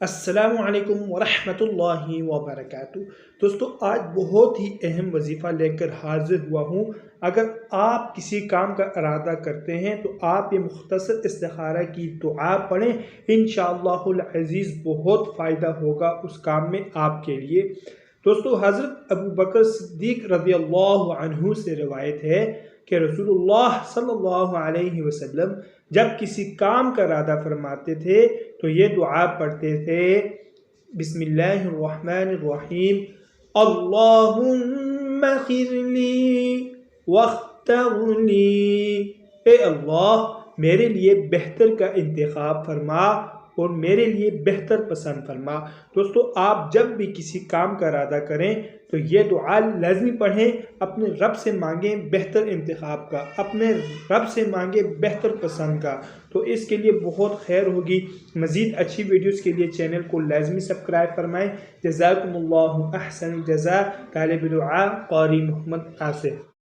السلام علیکم ورحمۃ اللہ وبرکاتہ۔ دوستو آج بہت ہی اہم وظیفہ لے کر حاضر ہوا ہوں۔ اگر آپ کسی کام کا ارادہ کرتے ہیں تو آپ یہ مختصر استخارہ کی دعا پڑھیں، انشاءاللہ العزیز بہت فائدہ ہوگا اس کام میں آپ کے لیے۔ دوستو حضرت ابو بکر صدیق رضی اللہ عنہ سے روایت ہے کہ رسول اللہ صلی اللہ علیہ وسلم جب کسی کام کا ارادہ فرماتے تھے تو یہ دعا پڑھتے تھے، بسم اللہ الرحمن الرحیم، اللہم خیر لی واختر لی، اے اللہ میرے لیے بہتر کا انتخاب فرما اور میرے لیے بہتر پسند فرما۔ دوستو آپ جب بھی کسی کام کا ارادہ کریں تو یہ دعا لازمی پڑھیں، اپنے رب سے مانگیں بہتر انتخاب کا، اپنے رب سے مانگیں بہتر پسند کا، تو اس کے لیے بہت خیر ہوگی۔ مزید اچھی ویڈیوز کے لیے چینل کو لازمی سبسکرائب فرمائیں۔ جزاکم اللہ احسن الجزاء، طالب دعا قاری محمد آصف۔